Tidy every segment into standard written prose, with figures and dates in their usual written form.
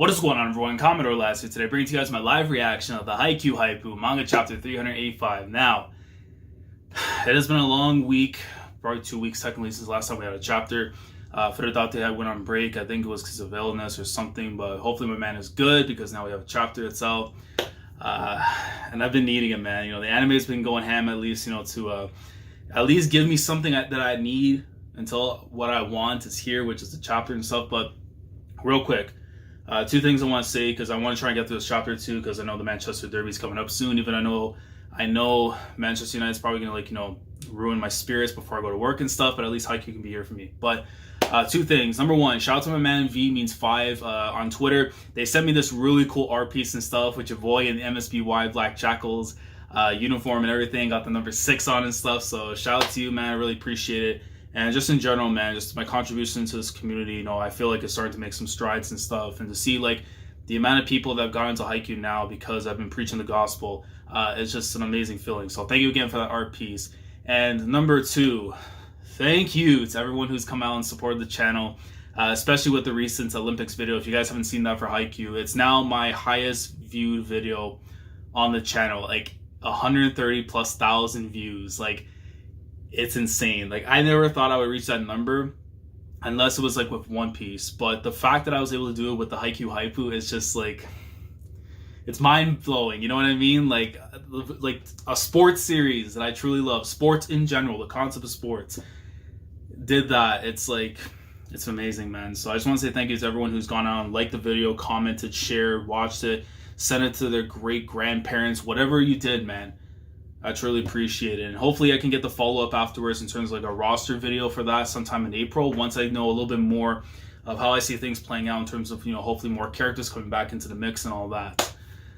What is going on, everyone? Commodore last year today, bringing to you guys my live reaction of the Haikyu manga chapter 385. Now, it has been a long week, probably 2 weeks technically since the last time we had a chapter. Furudate had went on break. I think it was because of illness or something, but hopefully my man is good because now we have a chapter itself. And I've been needing it, man. You know, the anime's been going ham at least, you know, to at least give me something that I need until what I want is here, which is the chapter and stuff. But real quick, two things I want to say because I want to try and get through this chapter too because I know the Manchester Derby is coming up soon. Even I know Manchester United's probably gonna ruin my spirits before I go to work and stuff. But at least Haikyu can be here for me. But two things. Number one, shout out to my man V means 5 on Twitter. They sent me this really cool art piece and stuff with your boy in the MSBY Black Jackals uniform and everything. Got the number 6 on and stuff. So shout out to you, man. I really appreciate it. And just in general, man, just my contribution to this community, you know, I feel like it's starting to make some strides and stuff. And to see, like, the amount of people that have gotten into Haikyu now because I've been preaching the gospel, it's just an amazing feeling. So thank you again for that art piece. And number 2, thank you to everyone who's come out and supported the channel, especially with the recent Olympics video. If you guys haven't seen that for Haikyu, it's now my highest viewed video on the channel, like 130,000+ views. Like, it's insane. Like, I never thought I would reach that number unless it was like with One Piece. But the fact that I was able to do it with the Haikyu Haipu is just like, it's mind blowing. You know what I mean? Like a sports series that I truly love, sports in general, the concept of sports, did that. It's like, it's amazing, man. So I just want to say thank you to everyone who's gone out and liked the video, commented, shared, watched it, sent it to their great grandparents, whatever you did, man. I truly appreciate it. And hopefully I can get the follow-up afterwards in terms of like a roster video for that sometime in April, once I know a little bit more of how I see things playing out in terms of, you know, hopefully more characters coming back into the mix and all that.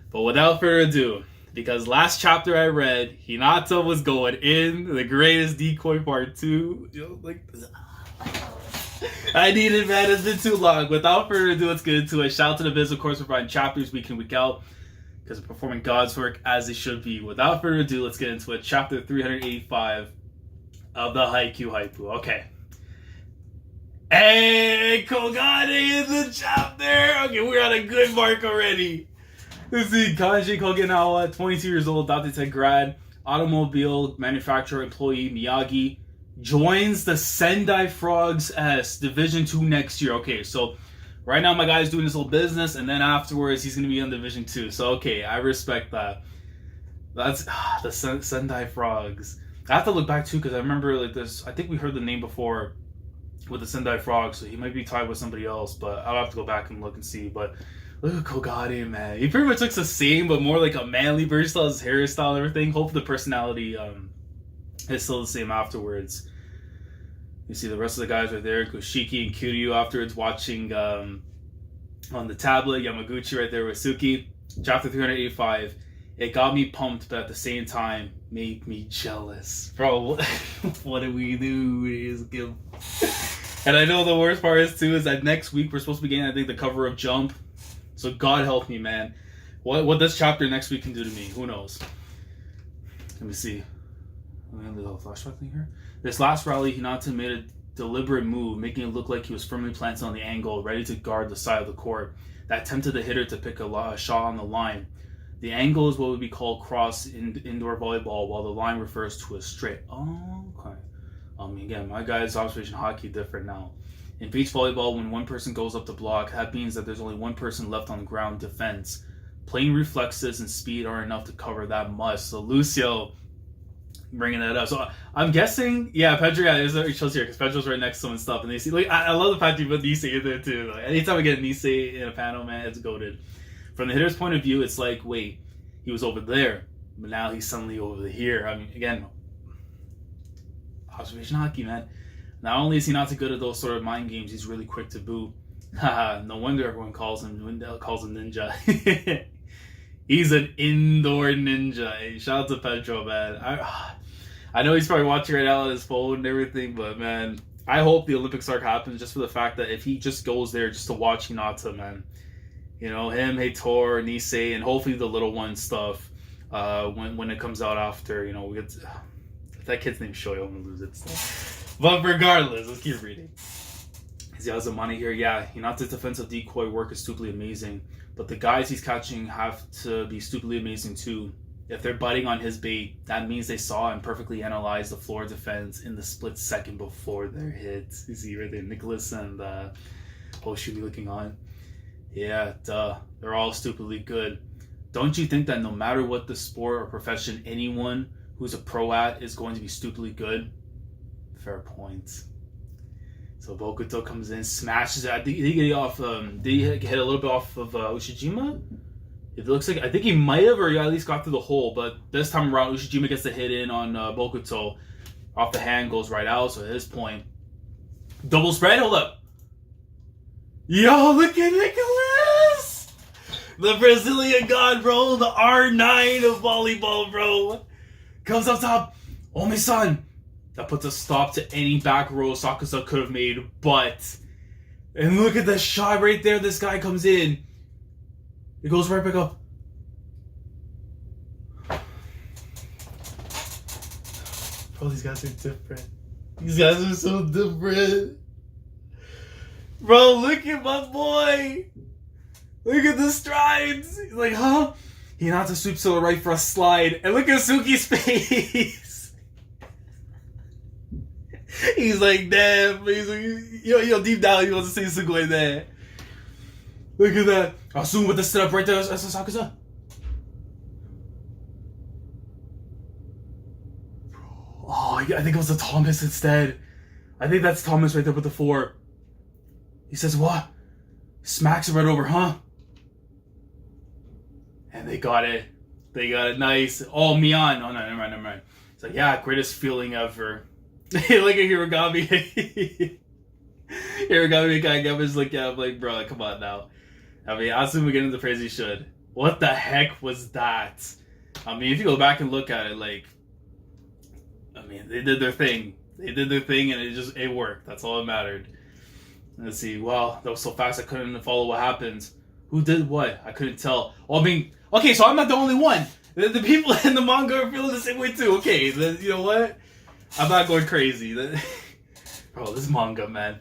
But without further ado, because last chapter I read, Hinata was going in, the greatest decoy part 2. You know, like, I need it, man. It's been too long. Without further ado, let's get into it. Shout out to the biz, of course, for providing chapters week in, week out, because they're performing God's work as they should be. Without further ado, let's get into it. Chapter 385 of the Haiku. Okay. Hey, Kogane in the chapter! Okay, we're on a good mark already. Let's see, Kenji Kogane, 22 years old, Date Tech grad, automobile manufacturer employee Miyagi, joins the Sendai Frogs S Division 2 next year. Okay, so right now my guy's doing his little business, and then afterwards he's going to be on Division 2. So, okay, I respect that. That's the Sendai Frogs. I have to look back, too, because I remember, like, this. I think we heard the name before with the Sendai Frogs, so he might be tied with somebody else, but I'll have to go back and look and see. But look at Kogane, man. He pretty much looks the same, but more like a manly version, his hairstyle and everything. Hopefully the personality is still the same afterwards. You see the rest of the guys right there, Koshiki and Kiryu afterwards watching on the tablet, Yamaguchi right there with Suki. Chapter 385. It got me pumped, but at the same time, made me jealous. Bro, what do we do? And I know the worst part is, too, is that next week we're supposed to be getting, I think, the cover of Jump. So God help me, man. What this chapter next week can do to me, who knows? Let me see. A little flashback thing here. This last rally, Hinata made a deliberate move, making it look like he was firmly planted on the angle, ready to guard the side of the court. That tempted the hitter to pick a shot on the line. The angle is what would be called cross in indoor volleyball, while the line refers to a straight. Oh, okay. Again, my guy's observation hockey different now. In beach volleyball, when one person goes up the block, that means that there's only one person left on ground defense. Plain reflexes and speed are enough to cover that much. So Lucio bringing that up. So I'm guessing, yeah, Pedro, yeah, it shows here because Pedro's right next to him and stuff. And they see, like, I love the fact you put Nisei in there too. Like, anytime I get a Nisei in a panel, man, it's goated. From the hitter's point of view, it's like, wait, he was over there, but now he's suddenly over here. I mean, again, observation hockey, man. Not only is he not so good at those sort of mind games, he's really quick to boot. No wonder everyone calls him ninja. He's an indoor ninja. Hey, shout out to Pedro, man. I know he's probably watching right now on his phone and everything, but man, I hope the Olympics arc happens just for the fact that if he just goes there just to watch Hinata, man. You know, him, Heitor, Nisei, and hopefully the little one stuff when it comes out after, you know, we get that kid's name Shoyo, I'm gonna lose it. But regardless, let's keep reading. Yazamani here. Yeah, Hinata's defensive decoy work is stupidly amazing, but the guys he's catching have to be stupidly amazing too. If they're biting on his bait, that means they saw and perfectly analyzed the floor defense in the split second before their hits. You see right there, Nicholas and Hoshimi looking on. Yeah, duh. They're all stupidly good. Don't you think that no matter what the sport or profession anyone who's a pro at is going to be stupidly good? Fair point. So Bokuto comes in, smashes it. I think he get off. Did he hit a little bit off of Ushijima? It looks like I think he might have, or at least got through the hole. But this time around, Ushijima gets the hit in on Bokuto. Off the hand, goes right out. So at this point, double spread. Hold up. Yo, look at Nicholas, the Brazilian god, bro. The R9 of volleyball, bro. Comes up top. Omi-san. That puts a stop to any back row Sakusa could have made, but... And look at the shot right there. This guy comes in. It goes right back up. Bro, these guys are different. These guys are so different. Bro, look at my boy. Look at the strides. He's like, huh? Hinata sweeps to the right for a slide. And look at Suki's face. He's like, damn. He's like, yo, deep down, he wants to say Sugoi there. Look at that. Assume with the setup right there. That's Sakusa. Oh, I think it was a Thomas instead. I think that's Thomas right there with the 4. He says, what? Smacks it right over, huh? And they got it. They got it nice. Oh, Mian. Oh, no, never mind. It's like, yeah, greatest feeling ever. Look at Hirogami. Hirogami Kagama's looking at him like, bro, come on now. I mean, Asuma getting the praise he should. What the heck was that? I mean, if you go back and look at it, like, I mean, they did their thing. They did their thing and it worked. That's all that mattered. Let's see. Wow, that was so fast I couldn't follow what happened. Who did what? I couldn't tell. Oh, I mean, okay, so I'm not the only one. The people in the manga are feeling the same way too. Okay, then, you know what? I'm not going crazy. Bro, this manga, man.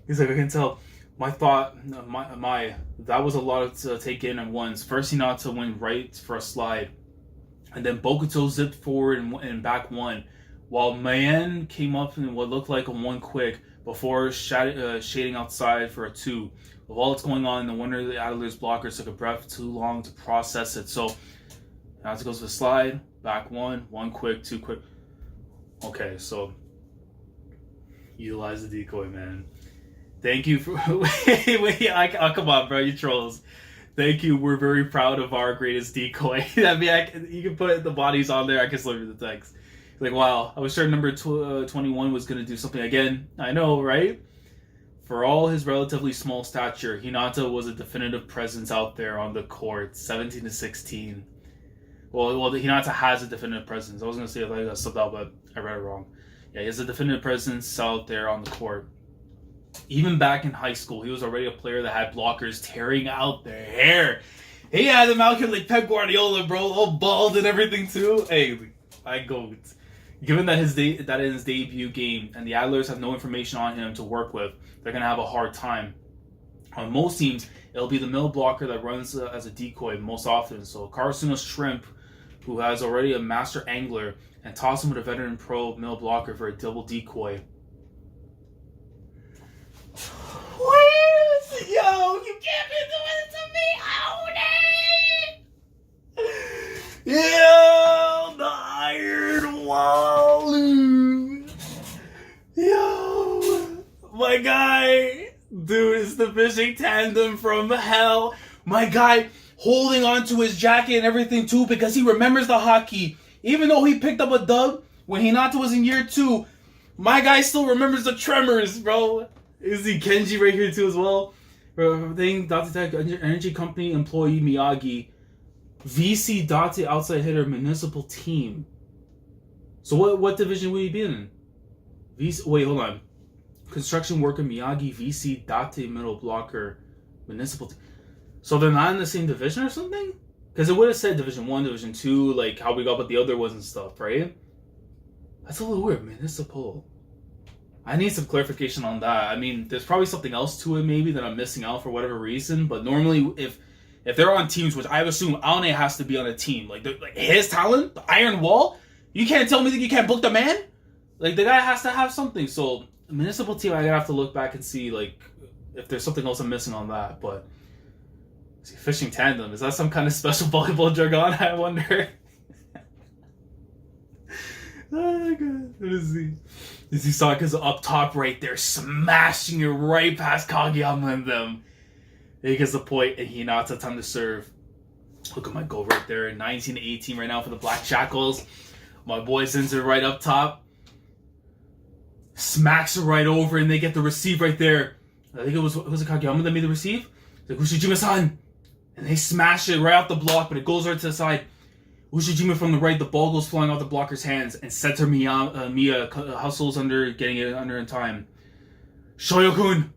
He's like, I can tell. My thought, that was a lot to take in at once. First, Hinata went right for a slide. And then Bokuto zipped forward and back 1. While Mayen came up in what looked like a 1 quick before shading outside for a 2. While it's going on, the winner of the Adler's blockers took a breath too long to process it. So, Hinata goes for the slide, back 1, 1 quick, 2 quick. Okay, so utilize the decoy, man. Thank you for come on, bro, you trolls. Thank you. We're very proud of our greatest decoy. I mean, you can put the bodies on there. I can deliver the text. Like, wow, I was sure number 21 was gonna do something again. I know, right? For all his relatively small stature, Hinata was a definitive presence out there on the court. 17-16. Well, Hinata has a definitive presence. I was gonna say like that subbed out, but I read it wrong. Yeah, he has a definitive presence out there on the court. Even back in high school, he was already a player that had blockers tearing out their hair. He had him out here like Pep Guardiola, bro, all bald and everything too. Hey, I goat. Given that that in his debut game, and the Adlers have no information on him to work with, they're gonna have a hard time. On most teams, it'll be the middle blocker that runs as a decoy most often. So Karasuno's Shrimp, who has already a master angler, and toss him with a veteran pro middle blocker for a double decoy. Yo, you can't be doing it to me, Aone! Yo, the Iron Wall. Yo, my guy. Dude, it's the fishing tandem from hell. My guy holding onto his jacket and everything too because he remembers the hockey. Even though he picked up a dub when Hinata was in year 2, my guy still remembers the tremors, bro. Is he Kenji right here too as well? Thing, Date Tech Energy Company employee Miyagi. VC Date outside hitter municipal team. So what division will he be in? Wait, hold on. Construction worker Miyagi VC Date middle blocker municipal team. So they're not in the same division or something? Because it would have said Division 1, Division 2, like how we got with the other ones and stuff, right? That's a little weird, municipal. I need some clarification on that. I mean, there's probably something else to it maybe that I'm missing out for whatever reason. But normally, if they're on teams, which I assume Aone has to be on a team, like his talent, the Iron Wall, you can't tell me that you can't book the man. Like the guy has to have something. So municipal team, I gotta have to look back and see like if there's something else I'm missing on that. But see, fishing tandem, is that some kind of special volleyball jargon? I wonder. Oh my god, let me see. You see Saka's up top right there, smashing it right past Kageyama and them. He gets the point, and Hinata time to serve. Look at my goal right there, 19-18 right now for the Black Jackals. My boy sends it right up top. Smacks it right over, and they get the receive right there. I think it was Kageyama that made the receive? Like, Ushijima-san! And they smash it right off the block, but it goes right to the side. Ushijima from the right, the ball goes flying off the blocker's hands, and Center Miya hustles under, getting it under in time. Shoyo-kun!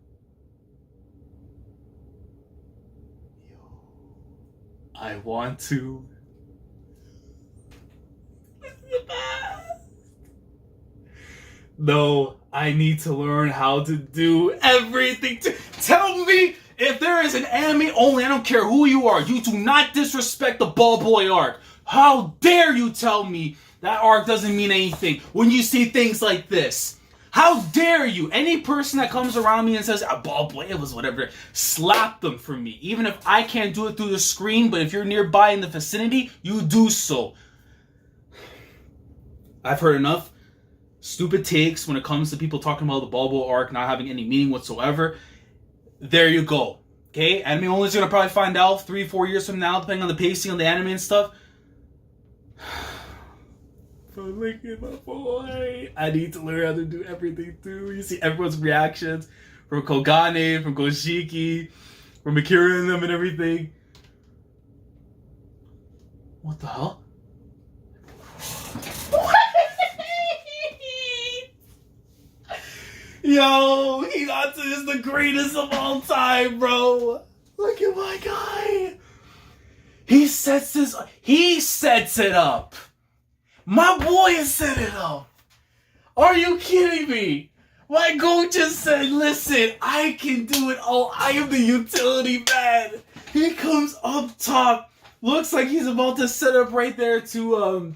I want to. No, I need to learn how to do everything. Tell me if there is an anime only, I don't care who you are, you do not disrespect the Ball Boy arc. How dare you tell me that arc doesn't mean anything when you see things like this? How dare you? Any person that comes around me and says, Ball Boy, it was whatever, slap them for me. Even if I can't do it through the screen, but if you're nearby in the vicinity, you do so. I've heard enough stupid takes when it comes to people talking about the Ball Boy arc not having any meaning whatsoever. There you go. Okay? Anime only is going to probably find out 3-4 years from now, depending on the pacing of the anime and stuff. But look at my boy. I need to learn how to do everything too. You see everyone's reactions from Kogane, from Goshiki, from Akira and them and everything. What the hell? Yo, Hinata is the greatest of all time, bro. Look at my guy. He sets it up. My boy set it up. Are you kidding me? My coach just said, listen, I can do it all. I am the utility man. He comes up top. Looks like he's about to set up right there to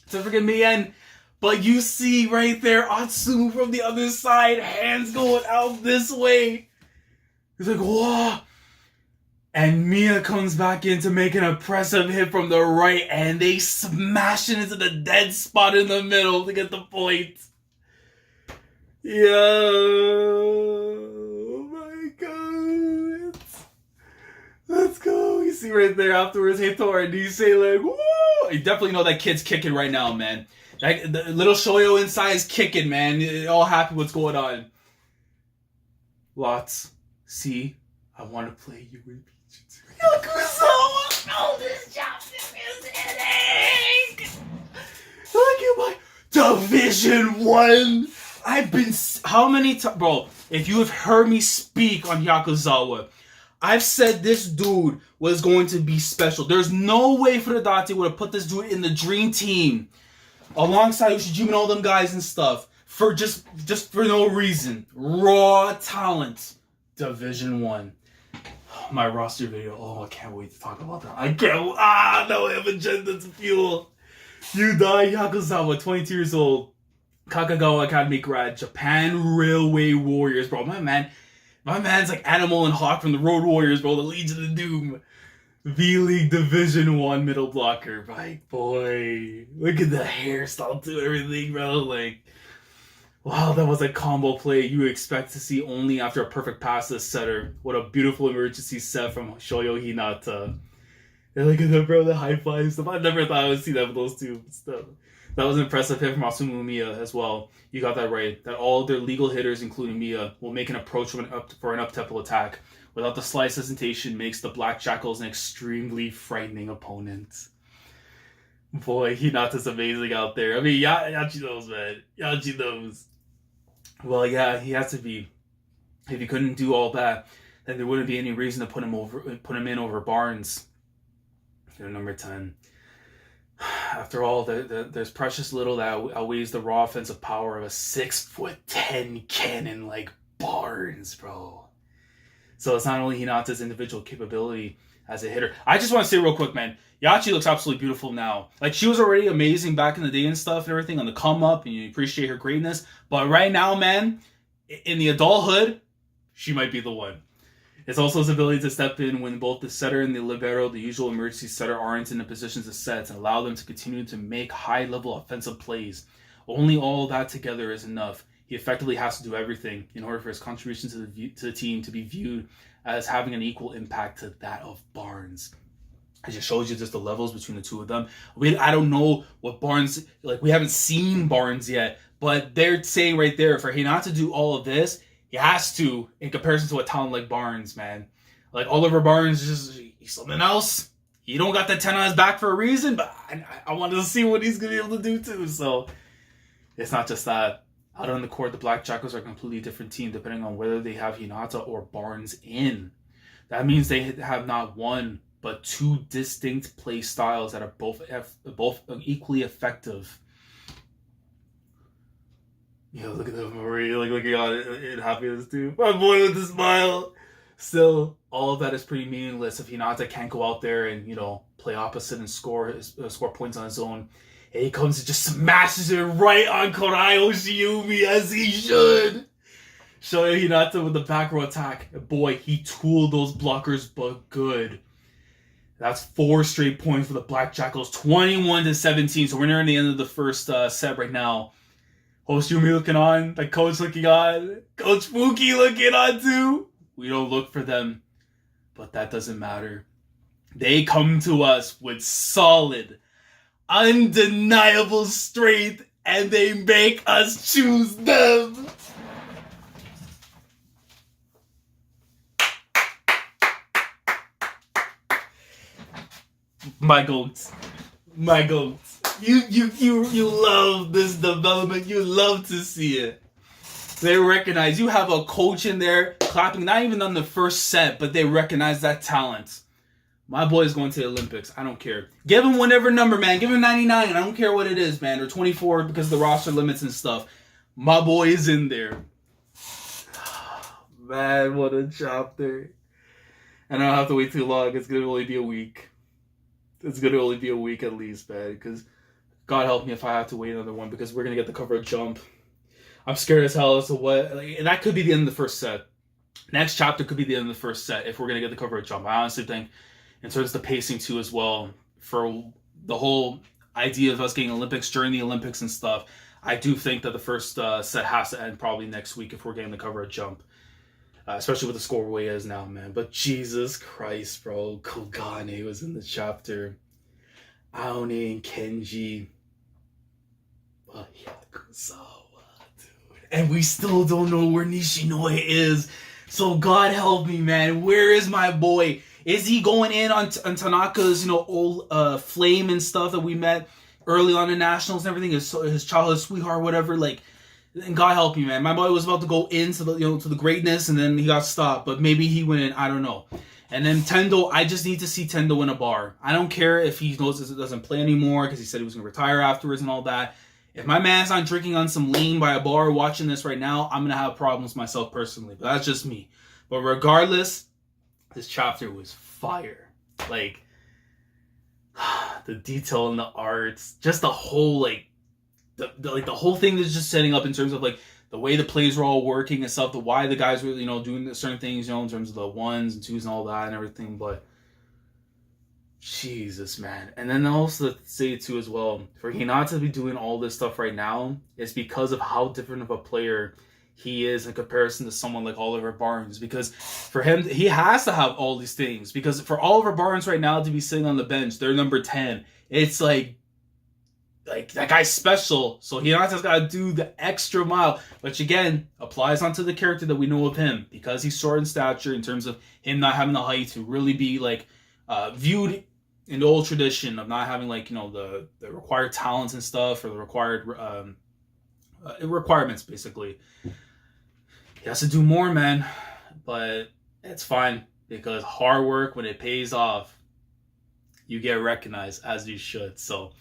forget Mien. But you see right there, Atsumu from the other side, hands going out this way. He's like, whoa. And Mia comes back in to make an impressive hit from the right, and they smash it into the dead spot in the middle to get the point. Yo, oh my god. Let's go. You see right there afterwards, Heitor and Nisei like, woo! You definitely know that kid's kicking right now, man. That, the little Shoyo inside is kicking, man. They're all happy what's going on. Lots. See, I want to play you with Hyakuzawa! Oh, this chapter is ending! Look at my Division 1! I've been... How many times... Bro, if you have heard me speak on Hyakuzawa, I've said this dude was going to be special. There's no way Furudate would have put this dude in the dream team alongside Ushijima and all them guys and stuff for just for no reason. Raw talent. Division 1. My roster video. Oh, I can't wait to talk about that. I can't. No, I have agenda to fuel. Yudai Hyakuzawa, 22 years old. Kakagawa Academy grad. Japan Railway Warriors, bro. My man's like Animal and Hawk from the Road Warriors, bro. The Legion of Doom. V-League Division 1 middle blocker. Right, boy. Look at the hairstyle too, everything, bro. Like, wow, that was a combo play you expect to see only after a perfect pass to the setter. What a beautiful emergency set from Shoyo Hinata. And look at that, bro, the high flying stuff. I never thought I would see that with those two stuff. That was an impressive hit from Asumu Miya as well. You got that right. That all their legal hitters, including Miya, will make an approach for an up-tempo attack. Without the slight hesitation, makes the Black Jackals an extremely frightening opponent. Boy, Hinata's amazing out there. I mean, Yachi knows, man. Yachi knows. Well, yeah, he has to be. If he couldn't do all that, then there wouldn't be any reason to put him in over Barnes. Number 10. After all, there's precious little that outweighs the raw offensive power of a 6'10" cannon like Barnes, bro. So it's not only Hinata's individual capability as a hitter. I just want to say real quick, man, Yachi looks absolutely beautiful now. Like, she was already amazing back in the day and stuff and everything on the come up, and you appreciate her greatness. But right now, man, in the adulthood, she might be the one. It's also his ability to step in when both the setter and the libero, the usual emergency setter, aren't in the positions to set and allow them to continue to make high-level offensive plays. Only all that together is enough. He effectively has to do everything in order for his contribution to the team to be viewed as having an equal impact to that of Barnes. It just shows you just the levels between the two of them. I don't know what Barnes, like, we haven't seen Barnes yet, but they're saying right there, for Hinata to do all of this, he has to, in comparison to a talent like Barnes, man. Like, Oliver Barnes, he's something else. He don't got that 10 on his back for a reason, but I wanted to see what he's going to be able to do too. So, it's not just that. Out on the court, the Black Jackals are a completely different team depending on whether they have Hinata or Barnes in. That means they have not one, but two distinct play styles that are both equally effective. Yo, look at that Marie, like looking on in happiness too. My boy with the smile. Still, all of that is pretty meaningless if Hinata can't go out there and, play opposite and score points on his own. And he comes and just smashes it right on Korai Oshiumi as he should. Shoyo Hinata with the back row attack. Boy, he tooled those blockers, but good. That's 4 straight points for the Black Jackals, 21-17. So we're nearing the end of the first set right now. Hoshiyumi looking on, the coach looking on, Coach Fuki looking on too. We don't look for them, but that doesn't matter. They come to us with solid, undeniable strength, and they make us choose them. My goats. You love this development. You love to see it. They recognize you have a coach in there clapping, not even on the first set, but they recognize that talent. My boy is going to the Olympics. I don't care. Give him whatever number, man. Give him 99. I don't care what it is, man. Or 24 because of the roster limits and stuff. My boy is in there. Man, what a chapter. And I don't have to wait too long. It's going to only be a week. It's going to only be a week at least, man. Because God help me if I have to wait another one, because we're going to get the cover of Jump. I'm scared as hell as to what... that could be the end of the first set. Next chapter could be the end of the first set if we're going to get the cover of Jump. I honestly think, in terms of the pacing too as well, for the whole idea of us getting Olympics during the Olympics and stuff, I do think that the first set has to end probably next week if we're getting the cover of Jump. Especially with the score the way it is now, man. But Jesus Christ, bro. Kogane was in the chapter. Aone and Kenji. Hyakuzawa, dude. And we still don't know where Nishinoya is. So God help me, man. Where is my boy? Is he going in on Tanaka's, old flame and stuff that we met early on in Nationals and everything? His childhood sweetheart, whatever, like... And God help me, man. My boy was about to go into the to the greatness, and then he got stopped. But maybe he went in. I don't know. And then Tendo, I just need to see Tendo in a bar. I don't care if he knows it doesn't play anymore because he said he was going to retire afterwards and all that. If my man's not drinking on some lean by a bar watching this right now, I'm going to have problems myself personally. But that's just me. But regardless, this chapter was fire. Like, the detail in the arts, just the whole, the whole thing is just setting up in terms of the way the plays were all working and stuff, the why the guys were doing certain things, in terms of the 1s and 2s and all that and everything. But Jesus, man. And then also to say too as well, for Hinata to be doing all this stuff right now is because of how different of a player he is in comparison to someone like Oliver Barnes. Because for him, he has to have all these things. Because for Oliver Barnes right now to be sitting on the bench, they're number 10. It's like that guy's special, so Hinata's got to do the extra mile, which again applies onto the character that we know of him, because he's short in stature in terms of him not having the height to really be viewed in the old tradition of not having the required talents and stuff, or the required requirements basically. He has to do more, man, but it's fine, because hard work, when it pays off, you get recognized as you should. So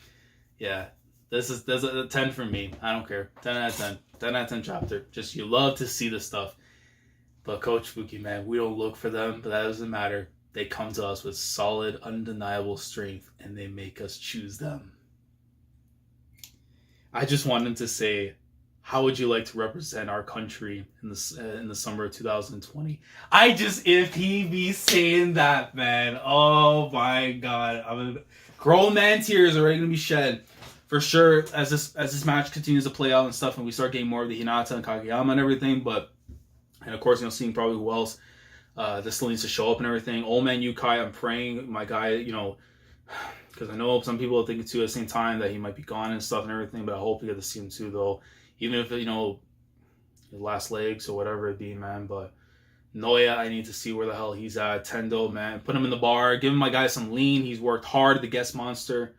Yeah, there's a 10 from me. I don't care. 10 out of 10. 10 out of 10 chapter. Just you love to see this stuff. But Coach Fuki, man, we don't look for them, but that doesn't matter. They come to us with solid, undeniable strength, and they make us choose them. I just wanted to say, how would you like to represent our country in the summer of 2020? If he be saying that, man, oh my God, grown man tears already gonna be shed for sure as this match continues to play out and stuff, and we start getting more of the Hinata and Kageyama and everything. And of course, seeing probably who else this still needs to show up and everything. Old man Yukai, I'm praying, my guy, because I know some people are thinking too at the same time that he might be gone and stuff and everything, but I hope we get to see him too, though. Even if, his last legs or whatever it be, man. But Noya, I need to see where the hell he's at. Tendo, man. Put him in the bar. Give my guy some lean. He's worked hard, the guest monster.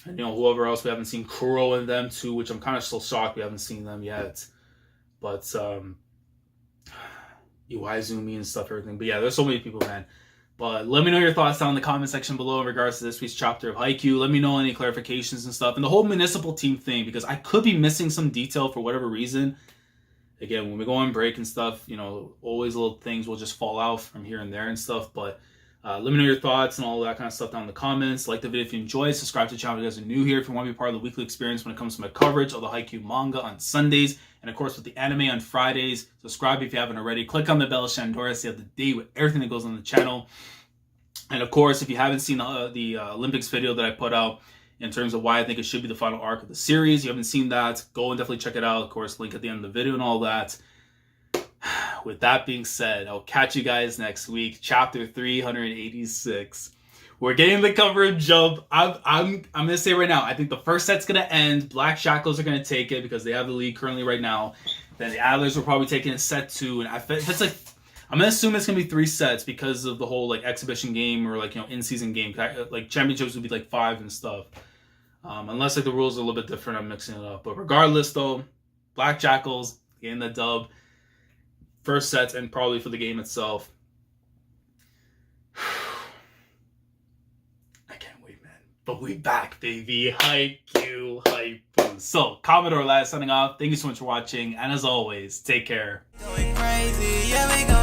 And, whoever else we haven't seen. Kuro and them, too, which I'm kind of still shocked we haven't seen them yet. But, Iwaizumi and stuff, everything. But, yeah, there's so many people, man. But let me know your thoughts down in the comment section below in regards to this week's chapter of Haikyu. Let me know any clarifications and stuff. And the whole municipal team thing, because I could be missing some detail for whatever reason. Again, when we go on break and stuff, always little things will just fall out from here and there and stuff. But let me know your thoughts and all that kind of stuff down in the comments. Like the video if you enjoyed. Subscribe to the channel if you guys are new here. If you want to be part of the weekly experience when it comes to my coverage of the Haikyu manga on Sundays. And of course, with the anime on Fridays. Subscribe if you haven't already. Click on the bell, Shandora, so you have the date with everything that goes on the channel. And of course, if you haven't seen the Olympics video that I put out in terms of why I think it should be the final arc of the series, you haven't seen that, go and definitely check it out. Of course, link at the end of the video and all that. With that being said, I'll catch you guys next week. Chapter 386. We're getting the cover of Jump. I'm going to say right now, I think the first set's going to end. Black Jackals are going to take it because they have the lead currently right now. Then the Adlers will probably take it in set 2. And if it's like, I'm going to assume it's going to be 3 sets because of the whole exhibition game or in-season game. Championships would be 5 and stuff. Unless the rules are a little bit different, I'm mixing it up. But regardless though, Black Jackals getting the dub. First sets and probably for the game itself. I can't wait, man. But we back, baby. Haikyu, Haikyu. So, Commodore Lad signing off. Thank you so much for watching. And as always, take care. Going crazy. Yeah, we go.